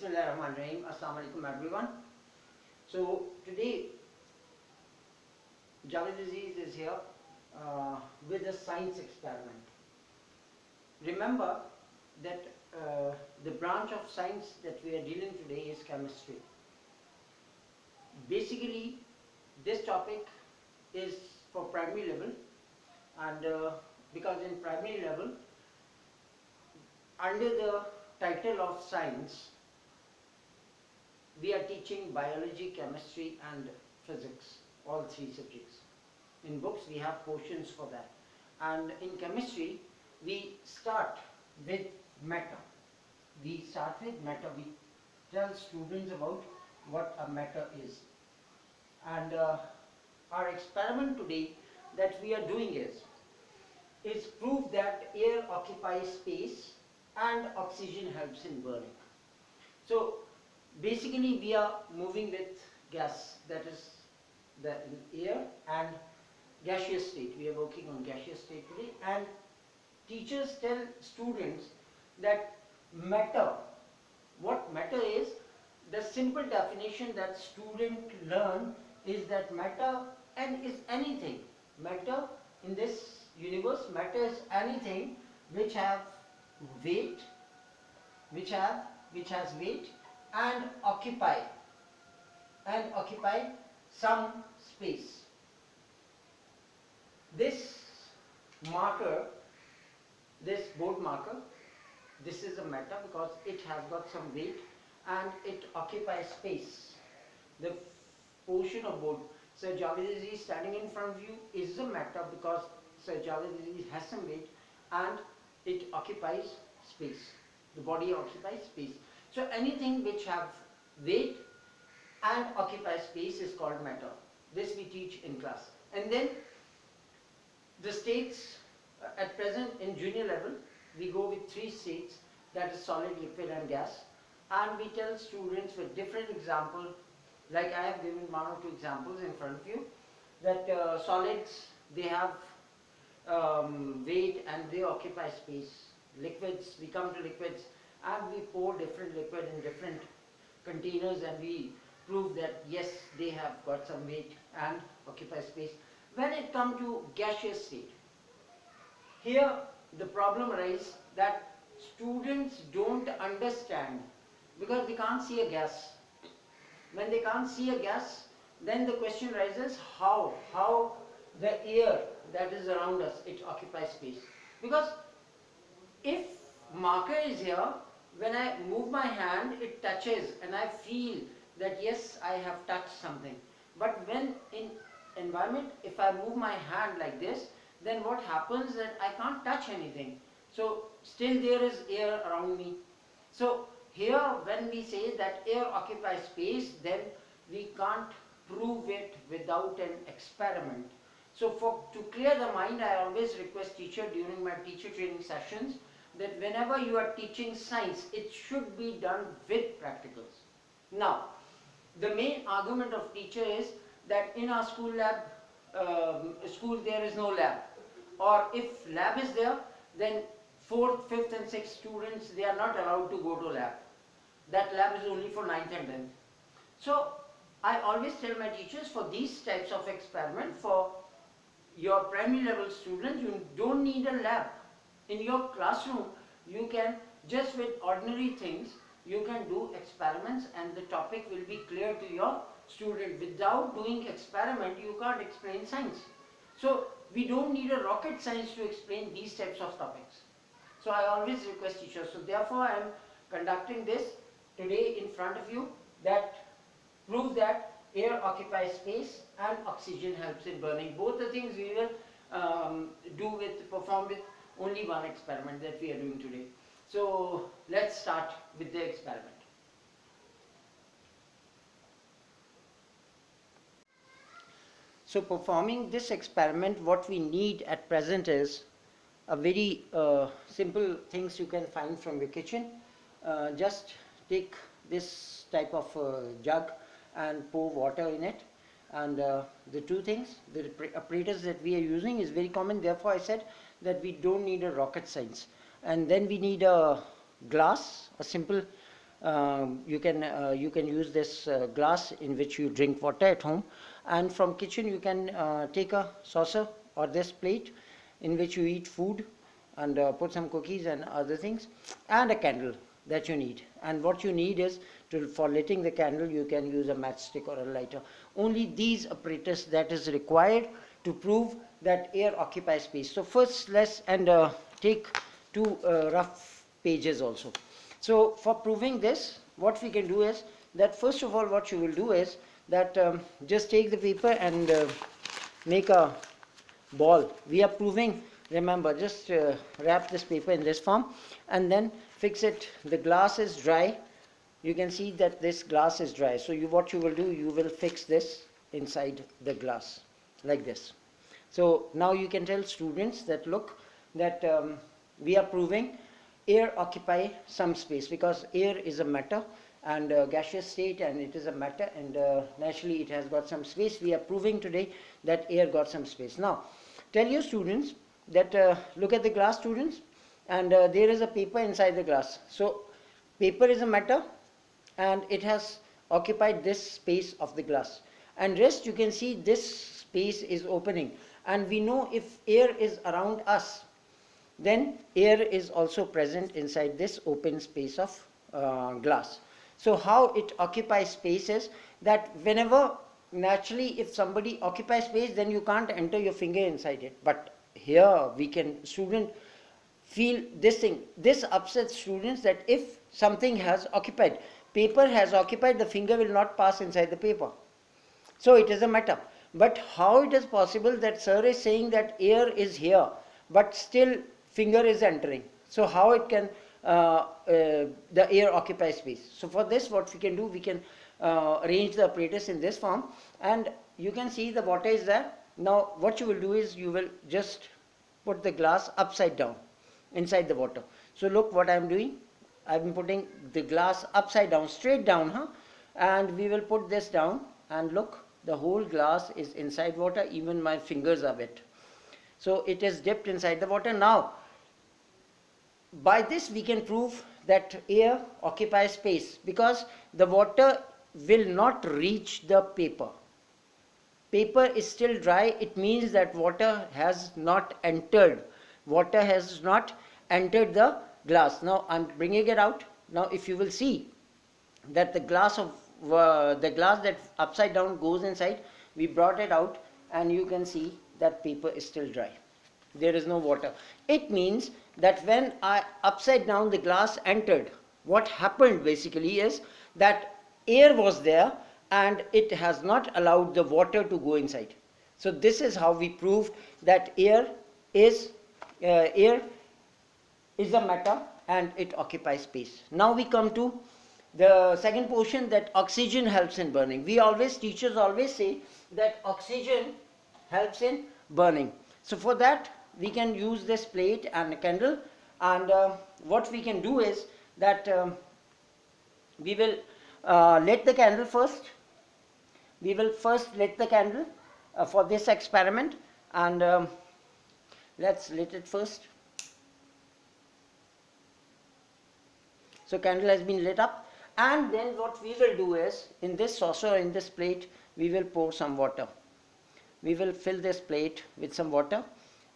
Bismillahirrahmanirrahim. Assalamu alaikum everyone. So today Javed Aziz is here with a science experiment. Remember that the branch of science that we are dealing today is chemistry. Basically this topic is for primary level, and because in primary level under the title of science we are teaching biology, chemistry and physics, all three subjects. In books we have portions for that, and in chemistry we start with matter. We tell students about what a matter is, and our experiment today that we are doing is proof that air occupies space and oxygen helps in burning. So basically we are moving with gas, that is the air and gaseous state. We are working on gaseous state today, and teachers tell students that matter, what matter is, the simple definition that students learn is that matter and is anything. Matter in this universe, matter is anything which have weight, which has weight and occupy some space. This marker, this board marker, this is a matter because it has got some weight and it occupies space. The portion of board Sir Javed Aziz standing in front of you is a matter because Sir Javed Aziz has some weight and it occupies space. The body occupies space. So anything which have weight and occupies space is called matter. This we teach in class. And then the states at present in junior level we go with three states, that is solid, liquid and gas, and we tell students with different examples, like I have given one or two examples in front of you, that solids, they have weight and they occupy space. Liquids, we come to liquids and we pour different liquid in different containers and we prove that yes, they have got some weight and occupy space. When it comes to gaseous state, here the problem arises that students don't understand because they can't see a gas. When they can't see a gas, then the question arises how the air that is around us, it occupies space. Because if marker is here, when I move my hand, it touches and I feel that yes, I have touched something. But when in environment, if I move my hand like this, then what happens that I can't touch anything. So still there is air around me. So here when we say that air occupies space, then we can't prove it without an experiment. So to clear the mind, I always request teacher during my teacher training sessions that whenever you are teaching science, it should be done with practicals. Now, the main argument of teacher is that in our school there is no lab, or if lab is there, then 4th, 5th and 6th students, they are not allowed to go to lab. That lab is only for 9th and 10th. So I always tell my teachers, for these types of experiment, for your primary level students, you don't need a lab. In your classroom, you can just with ordinary things, you can do experiments and the topic will be clear to your student. Without doing experiment, you can't explain science. So we don't need a rocket science to explain these types of topics. So I always request teachers. So therefore I am conducting this today in front of you, that prove that air occupies space and oxygen helps in burning. Both the things we will perform with only one experiment that we are doing today. So let's start with the experiment. So performing this experiment, what we need at present is a very simple things you can find from your kitchen. Just take this type of jug and pour water in it, and the two things, the apparatus that we are using is very common. Therefore I said that we don't need a rocket science. And then we need a glass, a simple you can use this glass in which you drink water at home, and from kitchen you can take a saucer or this plate in which you eat food, and put some cookies and other things, and a candle that you need. And what you need is, for lighting the candle, you can use a matchstick or a lighter. Only these apparatus that is required to prove that air occupies space. So first let's take two rough pages also. So for proving this, what we can do is that first of all what you will do is that just take the paper and make a ball. We are proving, remember, just wrap this paper in this form and then fix it. The glass is dry. You can see that this glass is dry. So what you will do, you will fix this inside the glass like this. So now you can tell students that look, that we are proving air occupy some space, because air is a matter and gaseous state, and it is a matter, and naturally it has got some space. We are proving today that air got some space. Now tell your students that look at the glass, students, and there is a paper inside the glass. So paper is a matter and it has occupied this space of the glass, and rest you can see this space is opening, and we know if air is around us, then air is also present inside this open space of glass. So how it occupies space is that whenever, naturally if somebody occupies space, then you can't enter your finger inside it, but here we can, student, feel this thing. This upsets students, that if something has occupied, paper has occupied, the finger will not pass inside the paper. So it is a matter. But how it is possible that sir is saying that air is here, but still finger is entering? So how it can the air occupy space? So for this, what we can do, we can arrange the apparatus in this form, and you can see the water is there. Now what you will do is, you will just put the glass upside down inside the water. So look what I am doing. I am putting the glass upside down, straight down, and we will put this down, and look, the whole glass is inside water, even my fingers are wet. So it is dipped inside the water. Now by this we can prove that air occupies space, because the water will not reach the paper. Paper is still dry. It means that water has not entered. Water has not entered the glass. Now I'm bringing it out. Now if you will see that the glass that upside down goes inside, we brought it out, and you can see that paper is still dry. There is no water. It means that when I upside down the glass entered, what happened basically is that air was there and it has not allowed the water to go inside. So this is how we proved that air is a matter and it occupies space. Now we come to the second portion, that oxygen helps in burning. Teachers always say that oxygen helps in burning. So for that we can use this plate and a candle, and what we can do is that we will light the candle first. We will first lit the candle for this experiment, and let's lit it first. So candle has been lit up, and then what we will do is, in this saucer, in this plate, we will pour some water. We will fill this plate with some water,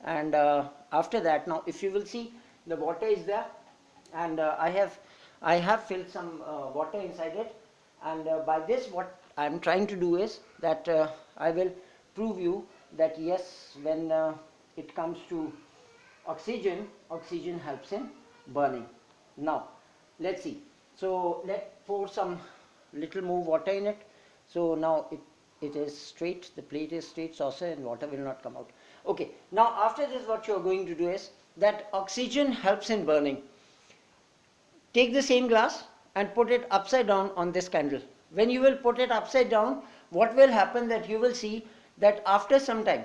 and after that, now if you will see, the water is there, and I have filled some water inside it, and by this what I am trying to do is that I will prove you that yes, when it comes to oxygen helps in burning. Now let's see. So let's pour some little more water in it. So now it is straight, the plate is straight, saucer, and water will not come out. Okay, now after this what you are going to do is that oxygen helps in burning. Take the same glass and put it upside down on this candle. When you will put it upside down, what will happen, that you will see that after some time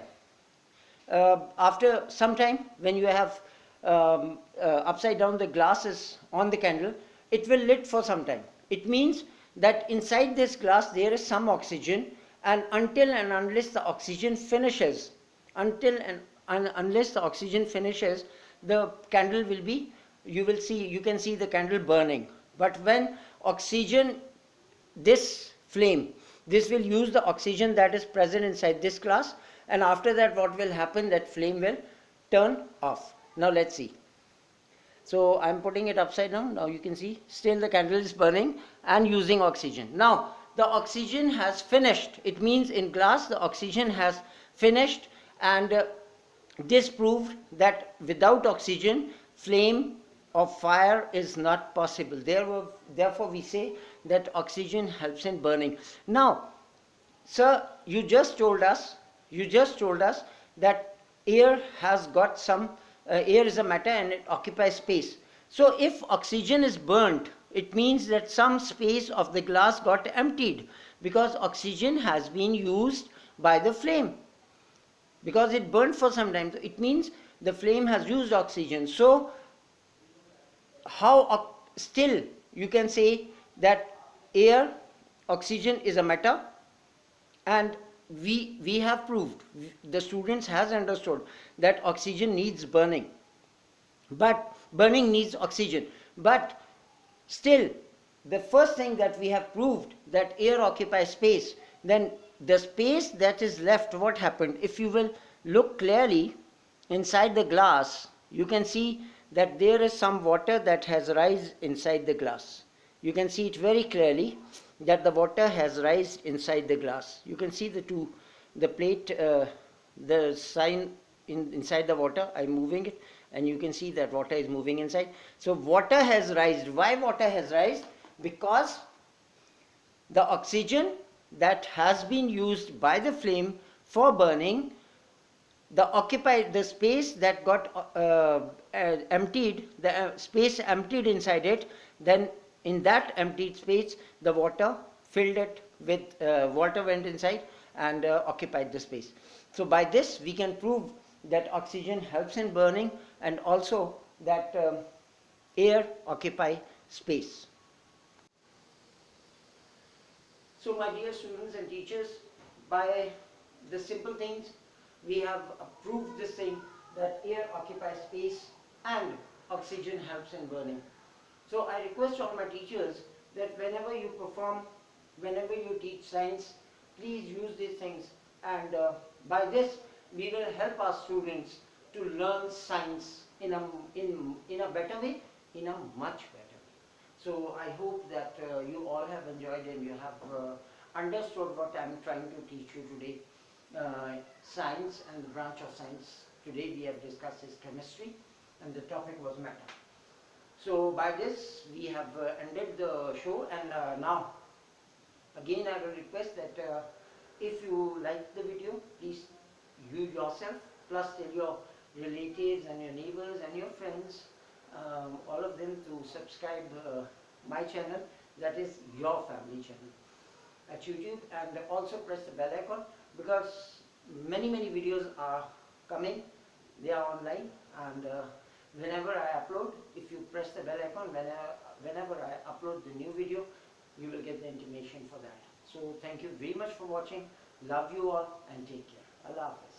when you have upside down the glasses on the candle, it will lit for some time. It means that inside this glass there is some oxygen, and until and unless the oxygen finishes, the candle will be, you can see the candle burning. But when oxygen, this flame, this will use the oxygen that is present inside this glass, and after that what will happen, that flame will turn off. Now let's see. So I'm putting it upside down. Now you can see still the candle is burning and using oxygen. Now the oxygen has finished. It means in glass the oxygen has finished, and this proved that without oxygen flame of fire is not possible. Therefore we say that oxygen helps in burning. Now sir, you just told us that air has got some air is a matter and it occupies space. So if oxygen is burnt, it means that some space of the glass got emptied, because oxygen has been used by the flame, because it burnt for some time. It means the flame has used oxygen. So how still you can say that air, oxygen is a matter, and we have proved, the students has understood that oxygen needs burning, but burning needs oxygen. But still the first thing that we have proved, that air occupies space, then the space that is left, what happened? If you will look clearly inside the glass, you can see that there is some water that has risen inside the glass. You can see it very clearly that the water has risen inside the glass. You can see the plate, the sign inside the water. I'm moving it and you can see that water is moving inside. So water has risen. Why water has risen? Because the oxygen that has been used by the flame for burning, the space that got emptied, the space emptied inside it, then in that emptied space the water filled it with water went inside and occupied the space. So by this we can prove that oxygen helps in burning, and also that air occupies space. So my dear students and teachers, by the simple things we have proved this thing, that air occupies space and oxygen helps in burning. So I request all my teachers that whenever you perform, whenever you teach science, please use these things, and by this we will help our students to learn science in a better way, in a much better way. So I hope that you all have enjoyed and you have understood what I am trying to teach you today. Science and the branch of science. Today we have discussed is chemistry, and the topic was matter. So by this we have ended the show, and now again I will request that if you like the video, please you yourself plus tell your relatives and your neighbors and your friends, all of them, to subscribe my channel, that is your family channel at YouTube, and also press the bell icon, because many videos are coming, they are online, and whenever I upload, if you press the bell icon, whenever I upload the new video, you will get the intimation for that. So thank you very much for watching. Love you all and take care. Allah Hafiz.